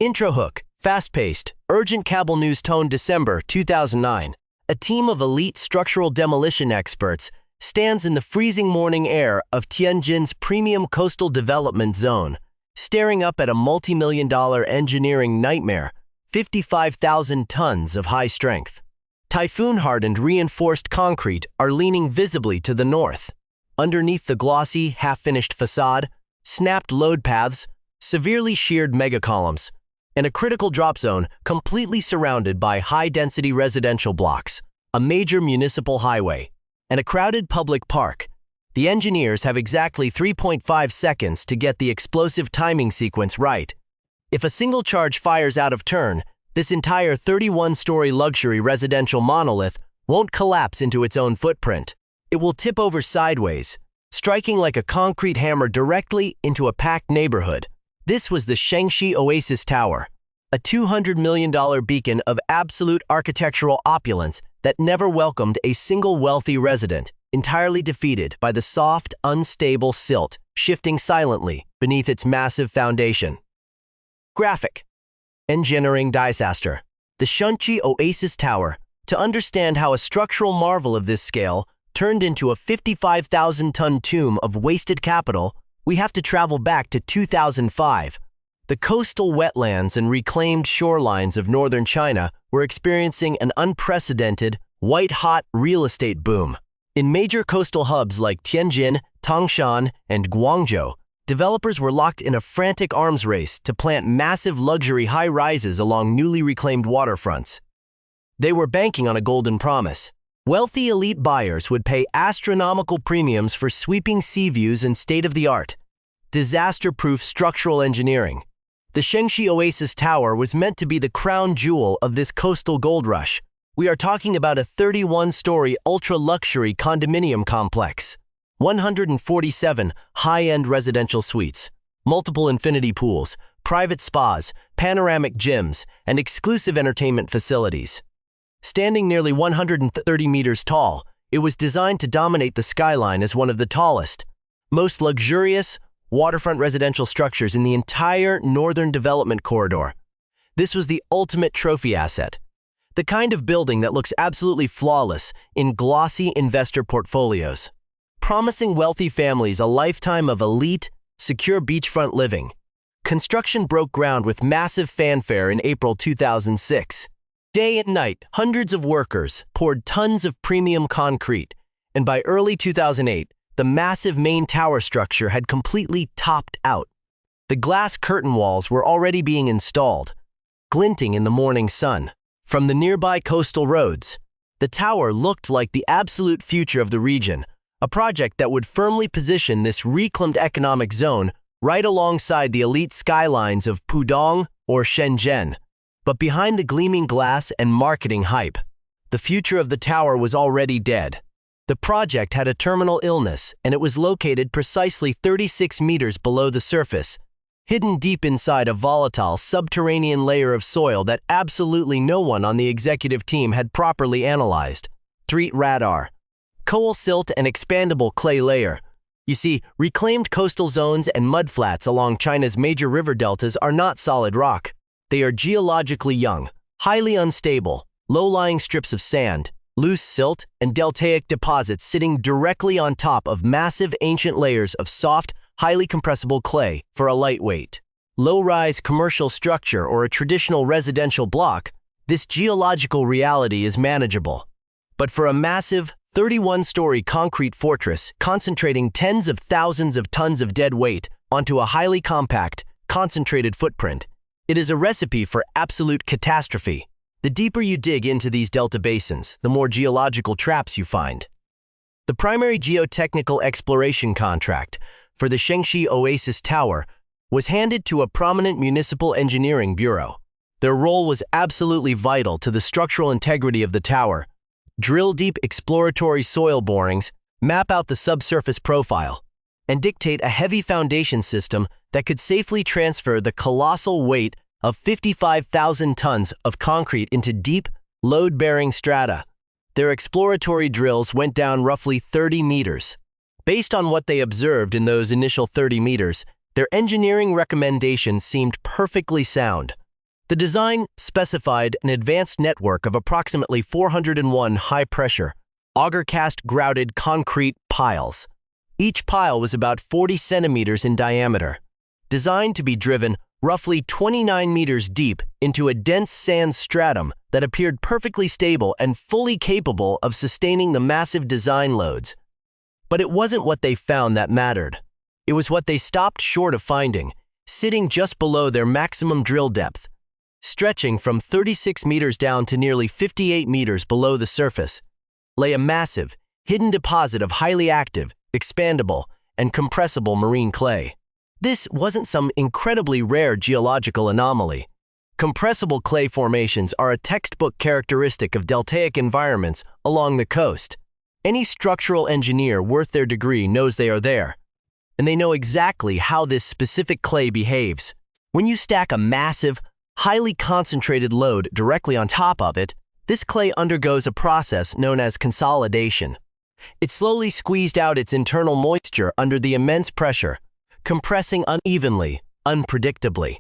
Intro hook, fast-paced, urgent cable news tone December 2009. A team of elite structural demolition experts stands in the freezing morning air of Tianjin's premium coastal development zone, staring up at a multi-million-dollar engineering nightmare, 55,000 tons of high strength. Typhoon-hardened reinforced concrete are leaning visibly to the north. Underneath the glossy, half-finished facade, snapped load paths, severely sheared megacolumns, and a critical drop zone completely surrounded by high-density residential blocks, a major municipal highway, and a crowded public park. The engineers have exactly 3.5 seconds to get the explosive timing sequence right. If a single charge fires out of turn, this entire 31-story luxury residential monolith won't collapse into its own footprint. It will tip over sideways, striking like a concrete hammer directly into a packed neighborhood. This was the Shangxi Oasis Tower, a $200 million beacon of absolute architectural opulence that never welcomed a single wealthy resident, entirely defeated by the soft, unstable silt shifting silently beneath its massive foundation. Graphic. Engineering disaster. The Shangxi Oasis Tower, to understand how a structural marvel of this scale turned into a 55,000-ton tomb of wasted capital, we have to travel back to 2005. The coastal wetlands and reclaimed shorelines of northern China were experiencing an unprecedented, white-hot real estate boom. In major coastal hubs like Tianjin, Tangshan, and Guangzhou, developers were locked in a frantic arms race to plant massive luxury high-rises along newly reclaimed waterfronts. They were banking on a golden promise. Wealthy elite buyers would pay astronomical premiums for sweeping sea views and state-of-the-art, disaster-proof structural engineering. The Shangxi Oasis Tower was meant to be the crown jewel of this coastal gold rush. We are talking about a 31-story ultra-luxury condominium complex, 147 high-end residential suites, multiple infinity pools, private spas, panoramic gyms, and exclusive entertainment facilities. Standing nearly 130 meters tall, it was designed to dominate the skyline as one of the tallest, most luxurious waterfront residential structures in the entire northern development corridor. This was the ultimate trophy asset, the kind of building that looks absolutely flawless in glossy investor portfolios, promising wealthy families a lifetime of elite, secure beachfront living. Construction broke ground with massive fanfare in April 2006. Day and night, hundreds of workers poured tons of premium concrete, and by early 2008, the massive main tower structure had completely topped out. The glass curtain walls were already being installed, glinting in the morning sun. From the nearby coastal roads, the tower looked like the absolute future of the region, a project that would firmly position this reclaimed economic zone right alongside the elite skylines of Pudong or Shenzhen. But behind the gleaming glass and marketing hype, the future of the tower was already dead. The project had a terminal illness, and it was located precisely 36 meters below the surface, hidden deep inside a volatile subterranean layer of soil that absolutely no one on the executive team had properly analyzed. 3 radar. Coal silt and expandable clay layer. You see, reclaimed coastal zones and mudflats along China's major river deltas are not solid rock. They are geologically young, highly unstable, low-lying strips of sand, loose silt, and deltaic deposits sitting directly on top of massive ancient layers of soft, highly compressible clay. For a lightweight, low-rise commercial structure or a traditional residential block, this geological reality is manageable. But for a massive, 31-story concrete fortress concentrating tens of thousands of tons of dead weight onto a highly compact, concentrated footprint, it is a recipe for absolute catastrophe. The deeper you dig into these delta basins, the more geological traps you find. The primary geotechnical exploration contract for the Shangxi Oasis Tower was handed to a prominent municipal engineering bureau. Their role was absolutely vital to the structural integrity of the tower. Drill deep exploratory soil borings, map out the subsurface profile, and dictate a heavy foundation system that could safely transfer the colossal weight of 55,000 tons of concrete into deep, load-bearing strata. Their exploratory drills went down roughly 30 meters. Based on what they observed in those initial 30 meters, their engineering recommendations seemed perfectly sound. The design specified an advanced network of approximately 401 high-pressure, auger-cast grouted concrete piles. Each pile was about 40 centimeters in diameter, designed to be driven roughly 29 meters deep into a dense sand stratum that appeared perfectly stable and fully capable of sustaining the massive design loads. But it wasn't what they found that mattered. It was what they stopped short of finding, sitting just below their maximum drill depth, stretching from 36 meters down to nearly 58 meters below the surface, lay a massive, hidden deposit of highly active, expandable, and compressible marine clay. This wasn't some incredibly rare geological anomaly. Compressible clay formations are a textbook characteristic of deltaic environments along the coast. Any structural engineer worth their degree knows they are there, and they know exactly how this specific clay behaves. When you stack a massive, highly concentrated load directly on top of it, this clay undergoes a process known as consolidation. It slowly squeezed out its internal moisture under the immense pressure, compressing unevenly, unpredictably,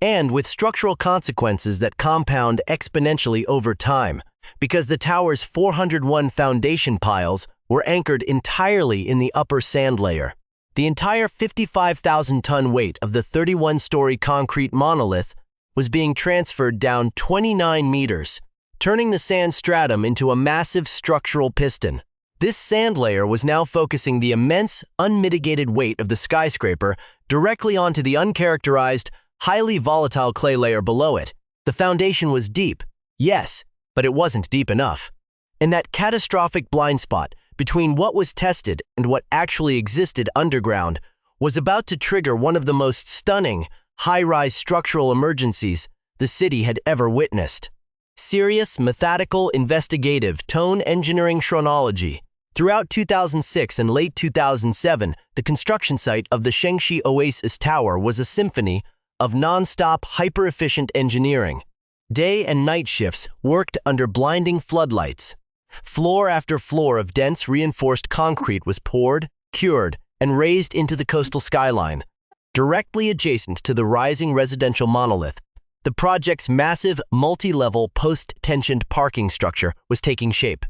and with structural consequences that compound exponentially over time, because the tower's 401 foundation piles were anchored entirely in the upper sand layer. The entire 55,000-ton weight of the 31-story concrete monolith was being transferred down 29 meters, turning the sand stratum into a massive structural piston. This sand layer was now focusing the immense, unmitigated weight of the skyscraper directly onto the uncharacterized, highly volatile clay layer below it. The foundation was deep, yes, but it wasn't deep enough. And that catastrophic blind spot between what was tested and what actually existed underground was about to trigger one of the most stunning, high-rise structural emergencies the city had ever witnessed. Serious, methodical, investigative, tone engineering chronology. Throughout 2006 and late 2007, the construction site of the Shengxi Oasis Tower was a symphony of non-stop, hyper-efficient engineering. Day and night shifts worked under blinding floodlights. Floor after floor of dense, reinforced concrete was poured, cured, and raised into the coastal skyline. Directly adjacent to the rising residential monolith, the project's massive, multi-level, post-tensioned parking structure was taking shape.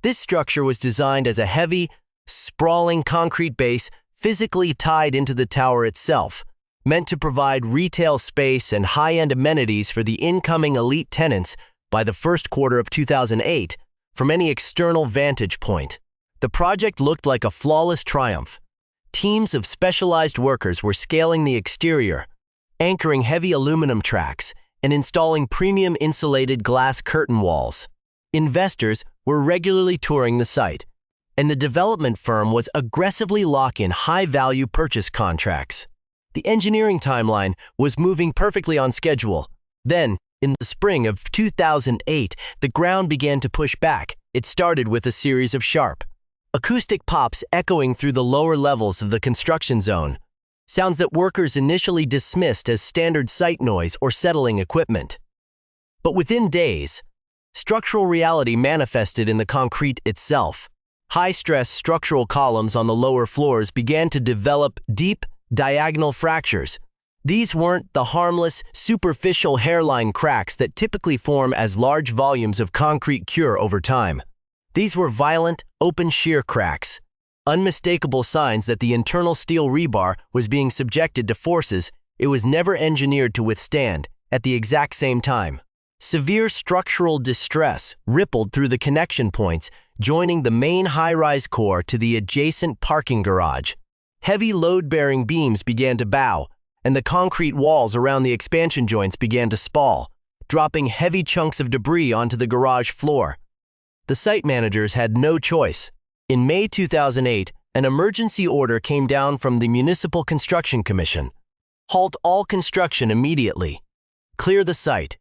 This structure was designed as a heavy, sprawling concrete base physically tied into the tower itself, meant to provide retail space and high-end amenities for the incoming elite tenants by the first quarter of 2008 from any external vantage point. The project looked like a flawless triumph. Teams of specialized workers were scaling the exterior, anchoring heavy aluminum tracks, and installing premium insulated glass curtain walls. Investors were regularly touring the site, and the development firm was aggressively locking in high-value purchase contracts. The engineering timeline was moving perfectly on schedule. Then, in the spring of 2008, the ground began to push back. It started with a series of sharp, acoustic pops echoing through the lower levels of the construction zone, sounds that workers initially dismissed as standard site noise or settling equipment. But within days, structural reality manifested in the concrete itself. High-stress structural columns on the lower floors began to develop deep, diagonal fractures. These weren't the harmless, superficial hairline cracks that typically form as large volumes of concrete cure over time. These were violent, open shear cracks, unmistakable signs that the internal steel rebar was being subjected to forces it was never engineered to withstand at the exact same time. Severe structural distress rippled through the connection points joining the main high-rise core to the adjacent parking garage. Heavy load-bearing beams began to bow, and the concrete walls around the expansion joints began to spall, dropping heavy chunks of debris onto the garage floor. The site managers had no choice. In May 2008, an emergency order came down from the Municipal Construction Commission. Halt all construction immediately. Clear the site.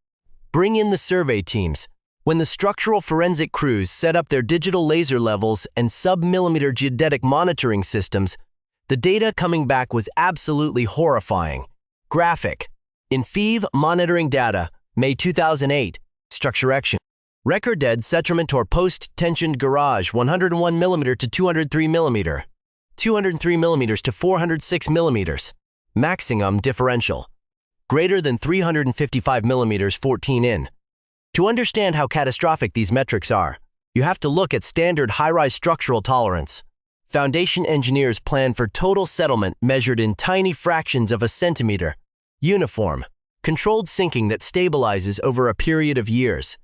Bring in the survey teams. When the structural forensic crews set up their digital laser levels and sub-millimeter geodetic monitoring systems, the data coming back was absolutely horrifying. Graphic. In FEV monitoring data, May 2008, structure action. Record dead settlement or post-tensioned garage 101 mm to 203 mm, 203 mm to 406 mm. Maximum differential. greater than 355 millimeters 14 in. To understand how catastrophic these metrics are, you have to look at standard high-rise structural tolerance. Foundation engineers plan for total settlement measured in tiny fractions of a centimeter, uniform, controlled sinking that stabilizes over a period of years.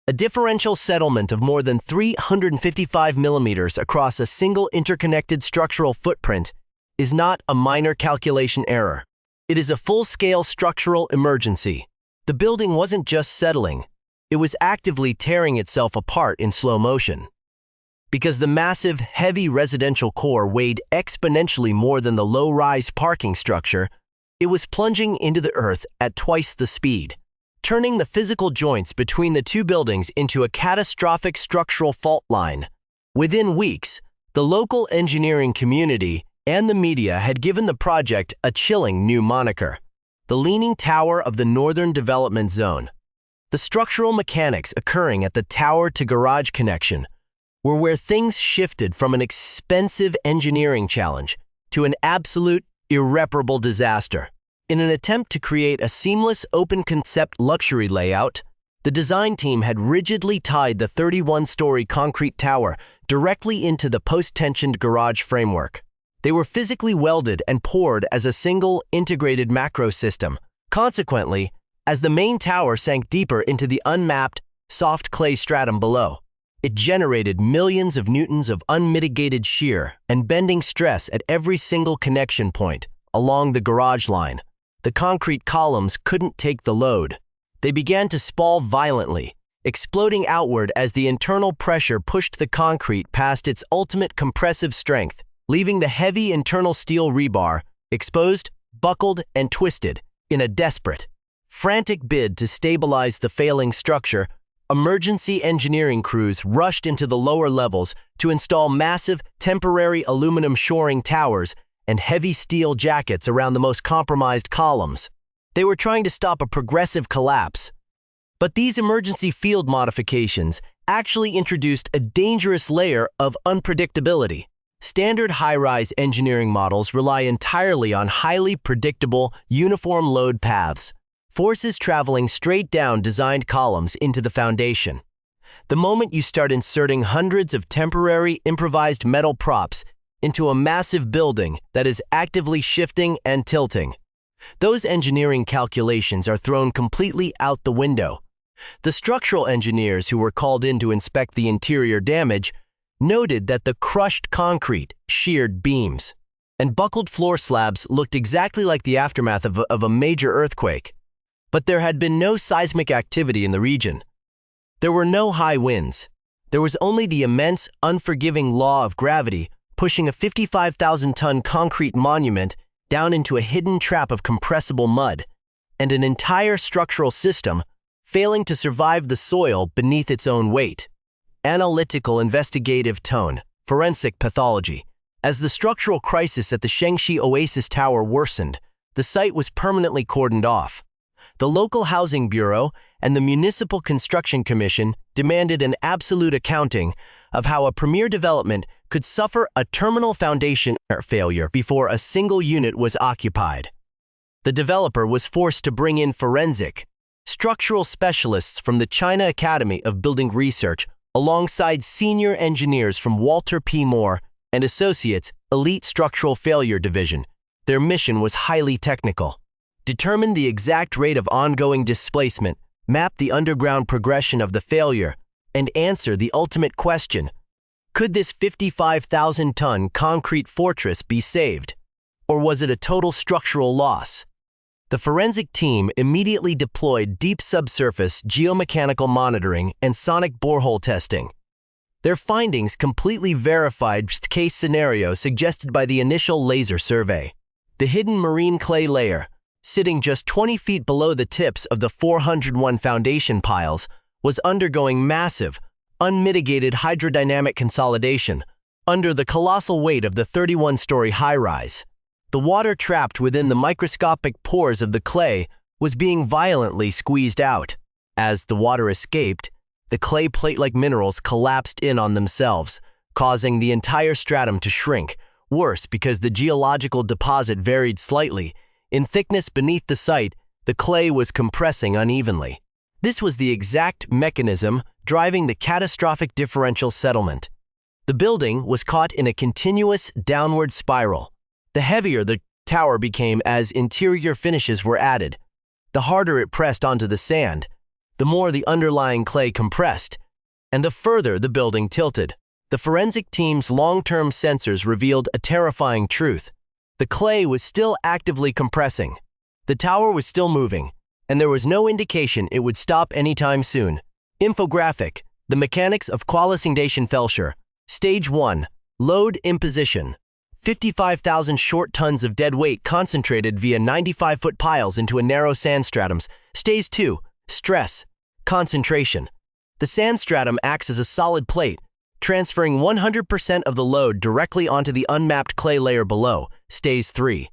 A differential settlement of more than 355 millimeters across a single interconnected structural footprint is not a minor calculation error. It is a full-scale structural emergency. The building wasn't just settling, it was actively tearing itself apart in slow motion. Because the massive, heavy residential core weighed exponentially more than the low-rise parking structure, it was plunging into the earth at twice the speed, turning the physical joints between the two buildings into a catastrophic structural fault line. Within weeks, the local engineering community and the media had given the project a chilling new moniker: the Leaning Tower of the Northern Development Zone. The structural mechanics occurring at the tower-to-garage connection were where things shifted from an expensive engineering challenge to an absolute, irreparable disaster. In an attempt to create a seamless open-concept luxury layout, the design team had rigidly tied the 31-story concrete tower directly into the post-tensioned garage framework. They were physically welded and poured as a single, integrated macro system. Consequently, as the main tower sank deeper into the unmapped, soft clay stratum below, it generated millions of newtons of unmitigated shear and bending stress at every single connection point along the garage line. The concrete columns couldn't take the load. They began to spall violently, exploding outward as the internal pressure pushed the concrete past its ultimate compressive strength, leaving the heavy internal steel rebar exposed, buckled, and twisted. In a desperate, frantic bid to stabilize the failing structure, emergency engineering crews rushed into the lower levels to install massive, temporary aluminum shoring towers and heavy steel jackets around the most compromised columns. They were trying to stop a progressive collapse. But these emergency field modifications actually introduced a dangerous layer of unpredictability. Standard high-rise engineering models rely entirely on highly predictable, uniform load paths, forces traveling straight down designed columns into the foundation. The moment you start inserting hundreds of temporary, improvised metal props into a massive building that is actively shifting and tilting, those engineering calculations are thrown completely out the window. The structural engineers who were called in to inspect the interior damage noted that the crushed concrete, sheared beams, and buckled floor slabs looked exactly like the aftermath of a major earthquake. But there had been no seismic activity in the region. There were no high winds. There was only the immense, unforgiving law of gravity pushing a 55,000-ton concrete monument down into a hidden trap of compressible mud, and an entire structural system failing to survive the soil beneath its own weight. Analytical investigative tone, forensic pathology. As the structural crisis at the Shengxi Oasis Tower worsened, the site was permanently cordoned off. The local housing bureau and the Municipal Construction Commission demanded an absolute accounting of how a premier development could suffer a terminal foundation failure before a single unit was occupied. The developer was forced to bring in forensic, structural specialists from the China Academy of Building Research alongside senior engineers from Walter P. Moore and Associates Elite Structural Failure Division. Their mission was highly technical. Determine the exact rate of ongoing displacement, map the underground progression of the failure, and answer the ultimate question: could this 55,000-ton concrete fortress be saved, or was it a total structural loss? The forensic team immediately deployed deep subsurface geomechanical monitoring and sonic borehole testing. Their findings completely verified case scenarios suggested by the initial laser survey. The hidden marine clay layer, sitting just 20 feet below the tips of the 401 foundation piles, was undergoing massive, unmitigated hydrodynamic consolidation under the colossal weight of the 31-story high-rise. The water trapped within the microscopic pores of the clay was being violently squeezed out. As the water escaped, the clay plate-like minerals collapsed in on themselves, causing the entire stratum to shrink. Worse, because the geological deposit varied slightly in thickness beneath the site, The clay was compressing unevenly. This was the exact mechanism driving the catastrophic differential settlement. The building was caught in a continuous downward spiral. The heavier the tower became as interior finishes were added, the harder it pressed onto the sand, the more the underlying clay compressed, and the further the building tilted. The forensic team's long-term sensors revealed a terrifying truth. The clay was still actively compressing. The tower was still moving, and there was no indication it would stop anytime soon. Infographic: The Mechanics of Qualisingdation-Felsure. Stage 1. Load imposition. 55,000 short tons of dead weight concentrated via 95-foot piles into a narrow sand stratums. Stage 2. Stress. Concentration. The sand stratum acts as a solid plate, transferring 100% of the load directly onto the unmapped clay layer below. Stage 3.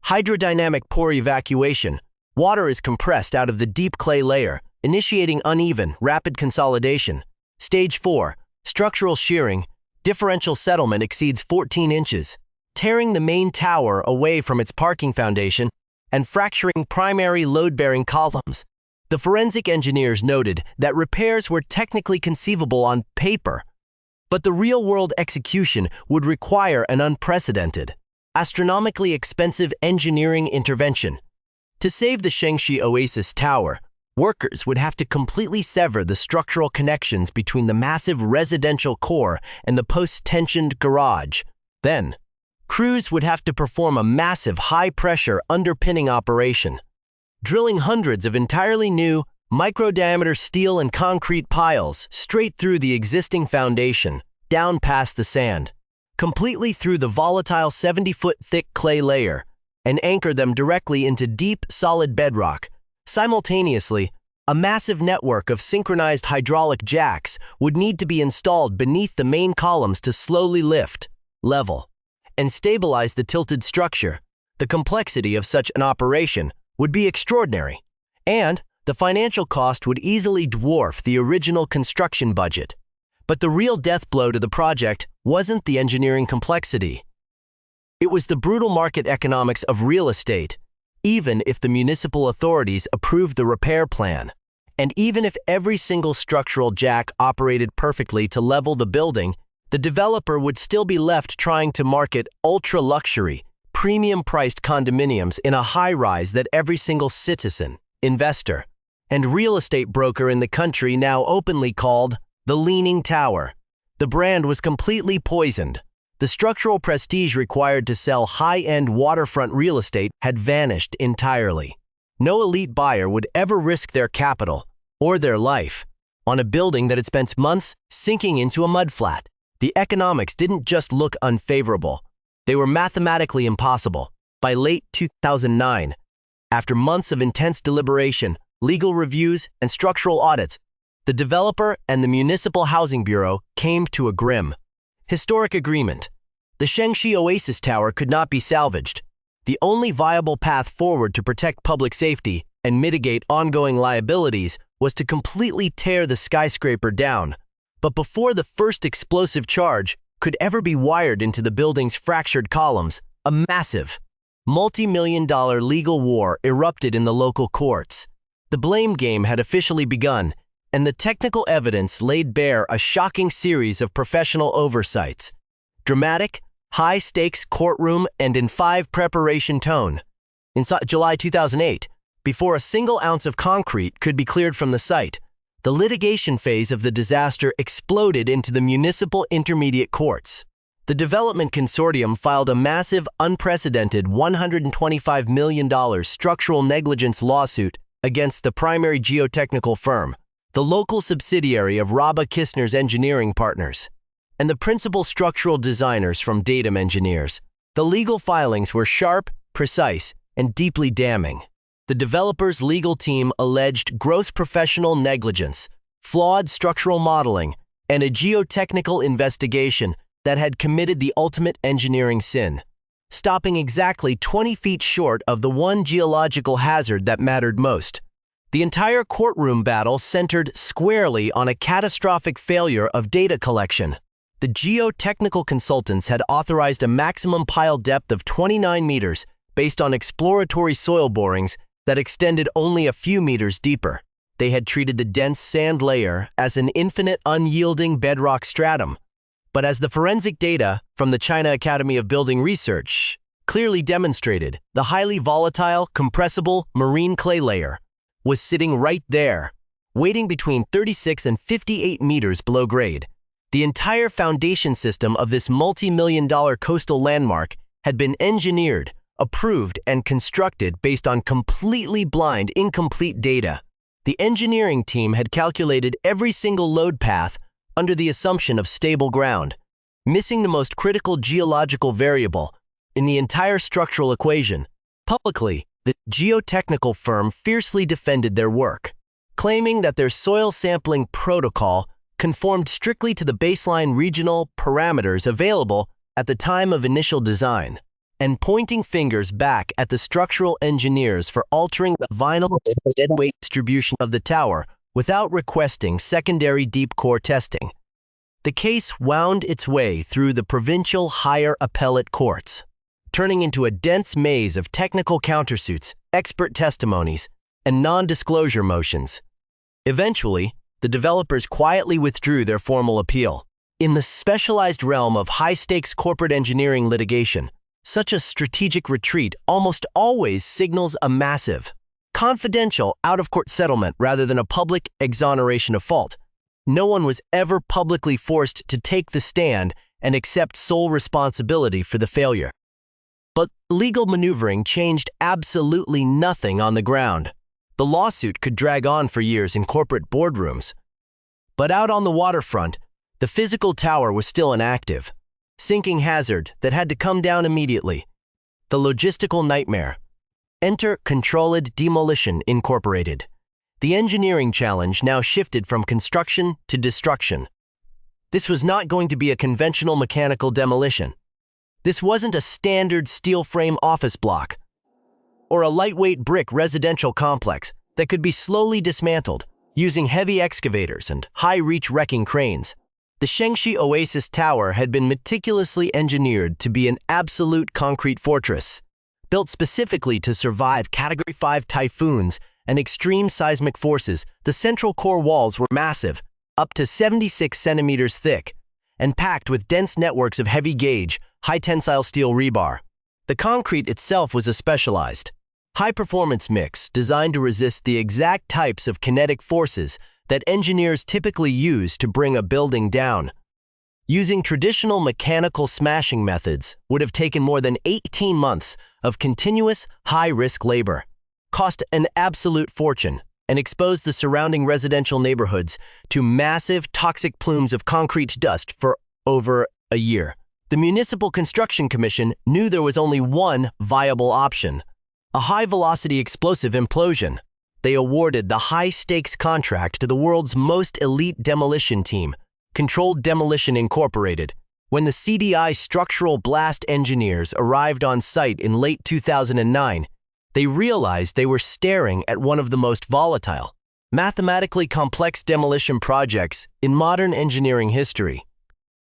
Hydrodynamic pore evacuation. Water is compressed out of the deep clay layer, initiating uneven, rapid consolidation. Stage 4. Structural shearing. Differential settlement exceeds 14 inches, tearing the main tower away from its parking foundation and fracturing primary load-bearing columns. The forensic engineers noted that repairs were technically conceivable on paper, but the real-world execution would require an unprecedented, astronomically expensive engineering intervention. To save the Shengxi Oasis Tower, workers would have to completely sever the structural connections between the massive residential core and the post-tensioned garage. Then, crews would have to perform a massive high-pressure underpinning operation, drilling hundreds of entirely new, micro-diameter steel and concrete piles straight through the existing foundation, down past the sand, completely through the volatile 70-foot thick clay layer, and anchor them directly into deep, solid bedrock. Simultaneously, a massive network of synchronized hydraulic jacks would need to be installed beneath the main columns to slowly lift, level, and stabilize the tilted structure. The complexity of such an operation would be extraordinary, and the financial cost would easily dwarf the original construction budget. But the real death blow to the project wasn't the engineering complexity. It was the brutal market economics of real estate. Even if the municipal authorities approved the repair plan, and even if every single structural jack operated perfectly to level the building, the developer would still be left trying to market ultra-luxury, premium-priced condominiums in a high-rise that every single citizen, investor, and real estate broker in the country now openly called the Leaning Tower. The brand was completely poisoned. The structural prestige required to sell high-end waterfront real estate had vanished entirely. No elite buyer would ever risk their capital, or their life, on a building that had spent months sinking into a mudflat. The economics didn't just look unfavorable, they were mathematically impossible. By late 2009, after months of intense deliberation, legal reviews, and structural audits, the developer and the Municipal Housing Bureau came to a grim, historic agreement. The Shengxi Oasis Tower could not be salvaged. The only viable path forward to protect public safety and mitigate ongoing liabilities was to completely tear the skyscraper down. But before the first explosive charge could ever be wired into the building's fractured columns, a massive, multi-million-dollar legal war erupted in the local courts. The blame game had officially begun, and the technical evidence laid bare a shocking series of professional oversights. Dramatic, high-stakes courtroom and in 5 preparation tone. In July 2008, before a single ounce of concrete could be cleared from the site, the litigation phase of the disaster exploded into the municipal intermediate courts. The development consortium filed a massive, unprecedented $125 million structural negligence lawsuit against the primary geotechnical firm, the local subsidiary of Rabba Kistner's engineering partners, and the principal structural designers from Datum Engineers. The legal filings were sharp, precise, and deeply damning. The developer's legal team alleged gross professional negligence, flawed structural modeling, and a geotechnical investigation that had committed the ultimate engineering sin, stopping exactly 20 feet short of the one geological hazard that mattered most. The entire courtroom battle centered squarely on a catastrophic failure of data collection. The geotechnical consultants had authorized a maximum pile depth of 29 meters based on exploratory soil borings that extended only a few meters deeper. They had treated the dense sand layer as an infinite, unyielding bedrock stratum. But as the forensic data from the China Academy of Building Research clearly demonstrated, the highly volatile, compressible marine clay layer was sitting right there, waiting between 36 and 58 meters below grade. The entire foundation system of this multi-million-dollar coastal landmark had been engineered, approved, and constructed based on completely blind, incomplete data. The engineering team had calculated every single load path under the assumption of stable ground, missing the most critical geological variable in the entire structural equation. Publicly, the geotechnical firm fiercely defended their work, claiming that their soil sampling protocol conformed strictly to the baseline regional parameters available at the time of initial design, and pointing fingers back at the structural engineers for altering the vinyl dead weight distribution of the tower without requesting secondary deep core testing. The case wound its way through the provincial higher appellate courts, turning into a dense maze of technical countersuits, expert testimonies, and non-disclosure motions. Eventually, the developers quietly withdrew their formal appeal. In the specialized realm of high-stakes corporate engineering litigation, such a strategic retreat almost always signals a massive, confidential, out-of-court settlement rather than a public exoneration of fault. No one was ever publicly forced to take the stand and accept sole responsibility for the failure. But legal maneuvering changed absolutely nothing on the ground. The lawsuit could drag on for years in corporate boardrooms. But out on the waterfront, the physical tower was still an active, sinking hazard that had to come down immediately. The logistical nightmare. Enter Controlled Demolition Incorporated. The engineering challenge now shifted from construction to destruction. This was not going to be a conventional mechanical demolition. This wasn't a standard steel frame office block or a lightweight brick residential complex that could be slowly dismantled using heavy excavators and high-reach wrecking cranes. The Shengxi Oasis Tower had been meticulously engineered to be an absolute concrete fortress, built specifically to survive Category 5 typhoons and extreme seismic forces. The central core walls were massive, up to 76 centimeters thick, and packed with dense networks of heavy-gauge, high-tensile steel rebar. The concrete itself was a specialized, high-performance mix designed to resist the exact types of kinetic forces that engineers typically use to bring a building down. Using traditional mechanical smashing methods would have taken more than 18 months of continuous, high-risk labor, cost an absolute fortune, and exposed the surrounding residential neighborhoods to massive toxic plumes of concrete dust for over a year. The Municipal Construction Commission knew there was only one viable option: a high-velocity explosive implosion. They awarded the high-stakes contract to the world's most elite demolition team, Controlled Demolition Incorporated. When the CDI structural blast engineers arrived on site in late 2009, they realized they were staring at one of the most volatile, mathematically complex demolition projects in modern engineering history.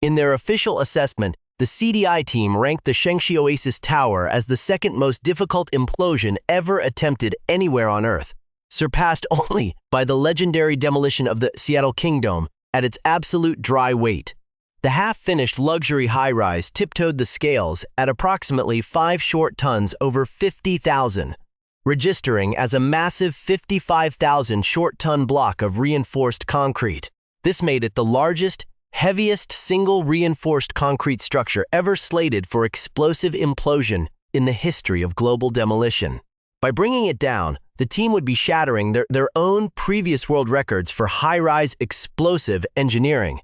In their official assessment, the CDI team ranked the Shengxi Oasis Tower as the second most difficult implosion ever attempted anywhere on Earth, surpassed only by the legendary demolition of the Seattle Kingdom at its absolute dry weight. The half-finished luxury high-rise tiptoed the scales at approximately 5 short tons over 50,000, registering as a massive 55,000 short-ton block of reinforced concrete. This made it the largest, heaviest single reinforced concrete structure ever slated for explosive implosion in the history of global demolition. By bringing it down, the team would be shattering their own previous world records for high-rise explosive engineering.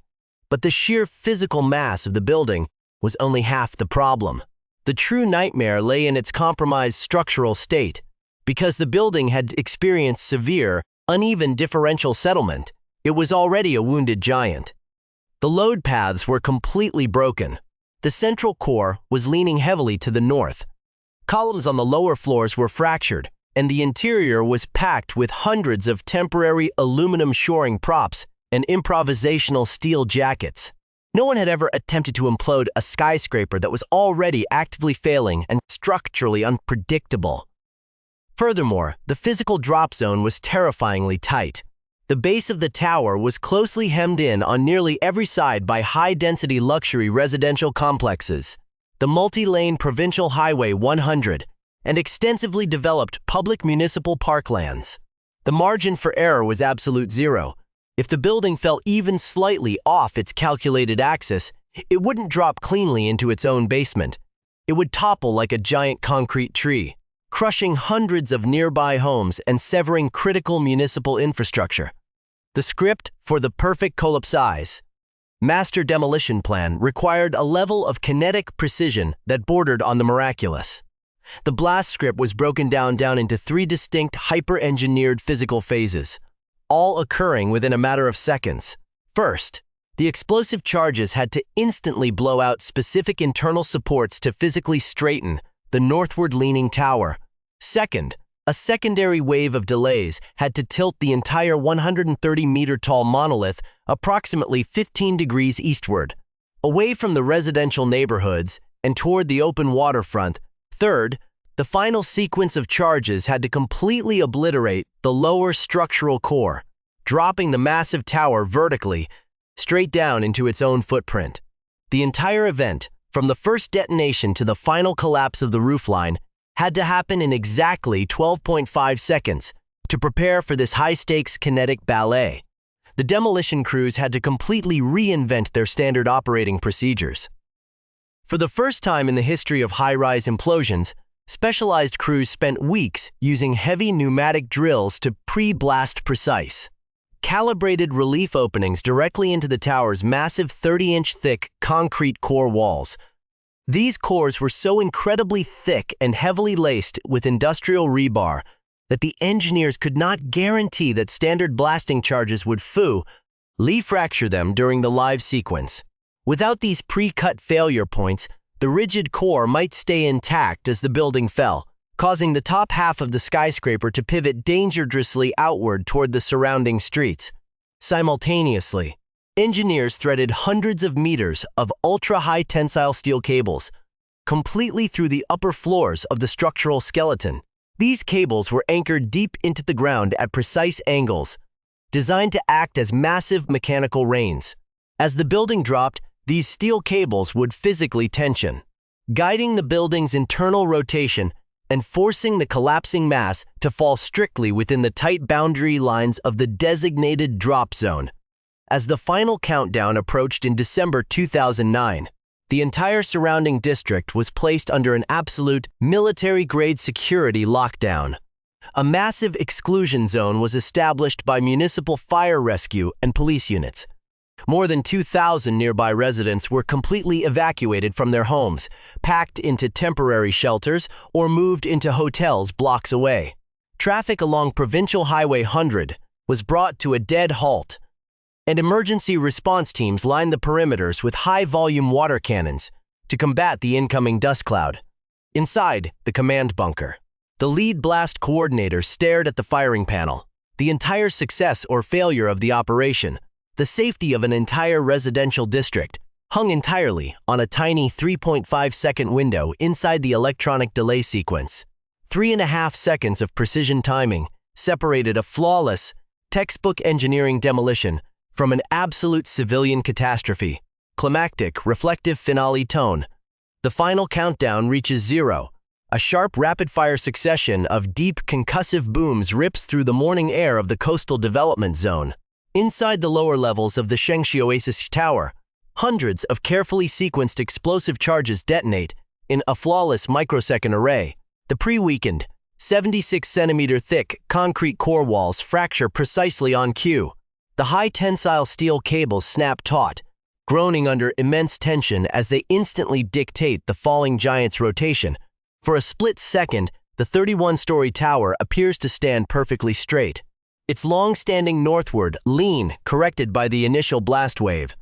But the sheer physical mass of the building was only half the problem. The true nightmare lay in its compromised structural state. Because the building had experienced severe, uneven differential settlement, it was already a wounded giant. The load paths were completely broken. The central core was leaning heavily to the north. Columns on the lower floors were fractured, and the interior was packed with hundreds of temporary aluminum shoring props and improvisational steel jackets. No one had ever attempted to implode a skyscraper that was already actively failing and structurally unpredictable. Furthermore, the physical drop zone was terrifyingly tight. The base of the tower was closely hemmed in on nearly every side by high-density luxury residential complexes, the multi-lane Provincial Highway 100, and extensively developed public municipal parklands. The margin for error was absolute zero. If the building fell even slightly off its calculated axis, it wouldn't drop cleanly into its own basement. It would topple like a giant concrete tree, crushing hundreds of nearby homes and severing critical municipal infrastructure. The script for the perfect collapse master demolition plan required a level of kinetic precision that bordered on the miraculous. The blast script was broken down into three distinct hyper-engineered physical phases, all occurring within a matter of seconds. First, the explosive charges had to instantly blow out specific internal supports to physically straighten the northward-leaning tower. Second, a secondary wave of delays had to tilt the entire 130-meter-tall monolith approximately 15 degrees eastward, away from the residential neighborhoods and toward the open waterfront. Third, the final sequence of charges had to completely obliterate the lower structural core, dropping the massive tower vertically, straight down into its own footprint. The entire event, from the first detonation to the final collapse of the roofline, had to happen in exactly 12.5 seconds to prepare for this high-stakes kinetic ballet. The demolition crews had to completely reinvent their standard operating procedures. For the first time in the history of high-rise implosions, specialized crews spent weeks using heavy pneumatic drills to pre-blast precise, calibrated relief openings directly into the tower's massive 30-inch thick concrete core walls. These cores were so incredibly thick and heavily laced with industrial rebar that the engineers could not guarantee that standard blasting charges would fracture them during the live sequence. Without these pre-cut failure points, the rigid core might stay intact as the building fell, causing the top half of the skyscraper to pivot dangerously outward toward the surrounding streets. Simultaneously, engineers threaded hundreds of meters of ultra-high tensile steel cables completely through the upper floors of the structural skeleton. These cables were anchored deep into the ground at precise angles, designed to act as massive mechanical reins. As the building dropped, these steel cables would physically tension, guiding the building's internal rotation and forcing the collapsing mass to fall strictly within the tight boundary lines of the designated drop zone. As the final countdown approached in December 2009, the entire surrounding district was placed under an absolute military-grade security lockdown. A massive exclusion zone was established by municipal fire rescue and police units. More than 2,000 nearby residents were completely evacuated from their homes, packed into temporary shelters, or moved into hotels blocks away. Traffic along Provincial Highway 100 was brought to a dead halt, and emergency response teams lined the perimeters with high-volume water cannons to combat the incoming dust cloud. Inside the command bunker, the lead blast coordinator stared at the firing panel. The entire success or failure of the operation, the safety of an entire residential district, hung entirely on a tiny 3.5-second window inside the electronic delay sequence. 3.5 seconds of precision timing separated a flawless, textbook engineering demolition from an absolute civilian catastrophe. Climactic, reflective finale tone. The final countdown reaches zero. A sharp, rapid-fire succession of deep, concussive booms rips through the morning air of the coastal development zone. Inside the lower levels of the Shengxi Oasis Tower, hundreds of carefully sequenced explosive charges detonate in a flawless microsecond array. The pre-weakened, 76-centimeter-thick concrete core walls fracture precisely on cue. The high-tensile steel cables snap taut, groaning under immense tension as they instantly dictate the falling giant's rotation. For a split second, the 31-story tower appears to stand perfectly straight, its long-standing northward lean corrected by the initial blast wave.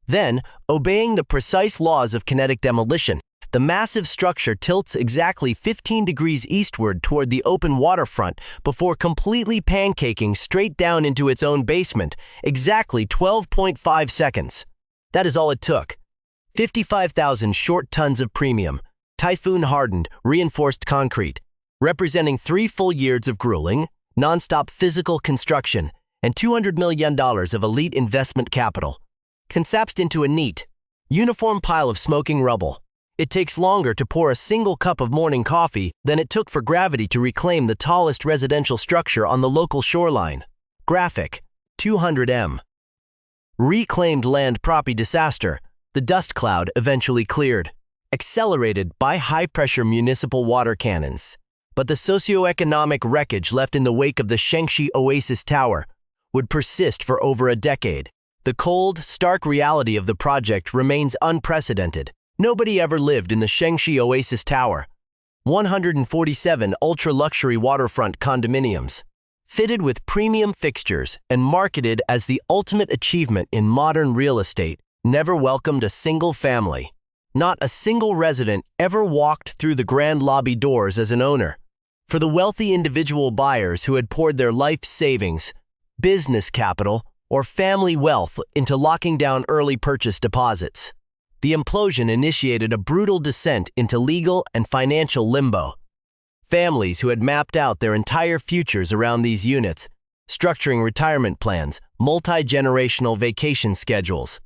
Then, obeying the precise laws of kinetic demolition, the massive structure tilts exactly 15 degrees eastward toward the open waterfront before completely pancaking straight down into its own basement, exactly 12.5 seconds. That is all it took. 55,000 short tons of premium, typhoon-hardened, reinforced concrete, representing 3 full years of grueling, non-stop physical construction and $200 million of elite investment capital, collapsed into a neat, uniform pile of smoking rubble. It takes longer to pour a single cup of morning coffee than it took for gravity to reclaim the tallest residential structure on the local shoreline. Graphic, 200 m. Reclaimed land property disaster, the dust cloud eventually cleared, accelerated by high-pressure municipal water cannons. But the socioeconomic wreckage left in the wake of the Shengxi Oasis Tower would persist for over a decade. The cold, stark reality of the project remains unprecedented. Nobody ever lived in the Shengxi Oasis Tower. 147 ultra-luxury waterfront condominiums, fitted with premium fixtures and marketed as the ultimate achievement in modern real estate, never welcomed a single family. Not a single resident ever walked through the grand lobby doors as an owner. For the wealthy individual buyers who had poured their life savings, business capital, or family wealth into locking down early purchase deposits, the implosion initiated a brutal descent into legal and financial limbo. Families who had mapped out their entire futures around these units, structuring retirement plans, multi-generational vacation schedules,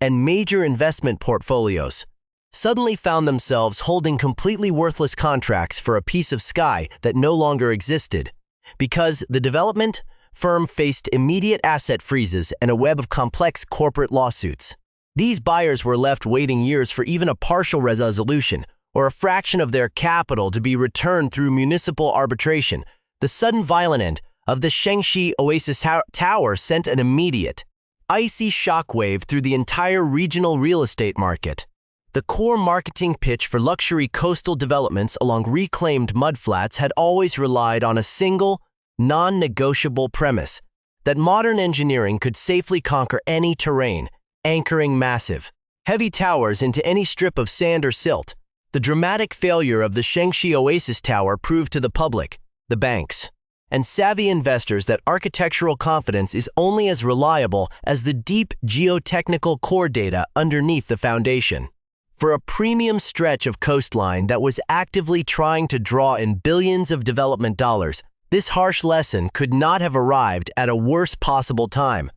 and major investment portfolios, suddenly found themselves holding completely worthless contracts for a piece of sky that no longer existed, because the development firm faced immediate asset freezes and a web of complex corporate lawsuits. These buyers were left waiting years for even a partial resolution or a fraction of their capital to be returned through municipal arbitration. The sudden violent end of the Shengxi Oasis Tower sent an immediate, icy shockwave through the entire regional real estate market. The core marketing pitch for luxury coastal developments along reclaimed mudflats had always relied on a single, non-negotiable premise: that modern engineering could safely conquer any terrain, anchoring massive, heavy towers into any strip of sand or silt. The dramatic failure of the Shengxi Oasis Tower proved to the public, the banks, and savvy investors that architectural confidence is only as reliable as the deep geotechnical core data underneath the foundation. For a premium stretch of coastline that was actively trying to draw in billions of development dollars, this harsh lesson could not have arrived at a worse possible time.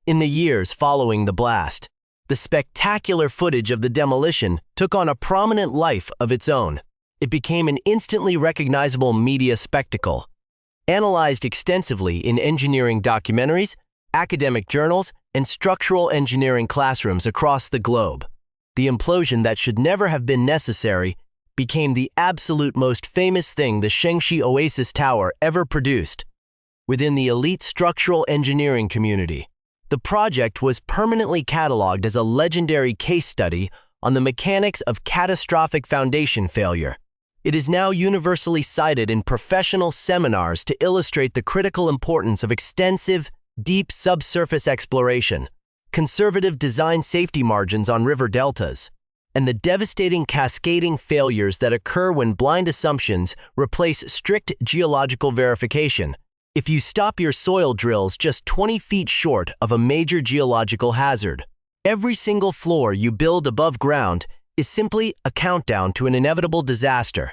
In the years following the blast, the spectacular footage of the demolition took on a prominent life of its own. It became an instantly recognizable media spectacle, analyzed extensively in engineering documentaries, academic journals, and structural engineering classrooms across the globe. The implosion that should never have been necessary became the absolute most famous thing the Shengxi Oasis Tower ever produced. Within the elite structural engineering community, the project was permanently cataloged as a legendary case study on the mechanics of catastrophic foundation failure. It is now universally cited in professional seminars to illustrate the critical importance of extensive, deep subsurface exploration, conservative design safety margins on river deltas, and the devastating cascading failures that occur when blind assumptions replace strict geological verification. If you stop your soil drills just 20 feet short of a major geological hazard, every single floor you build above ground is simply a countdown to an inevitable disaster.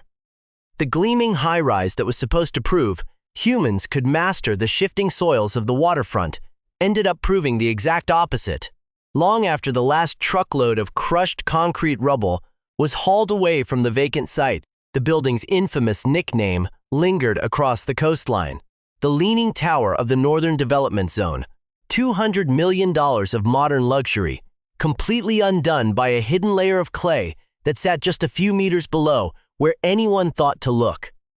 The gleaming high-rise that was supposed to prove humans could master the shifting soils of the waterfront ended up proving the exact opposite. Long after the last truckload of crushed concrete rubble was hauled away from the vacant site, the building's infamous nickname lingered across the coastline. The Leaning Tower of the Northern Development Zone, $200 million of modern luxury, completely undone by a hidden layer of clay that sat just a few meters below where anyone thought to look.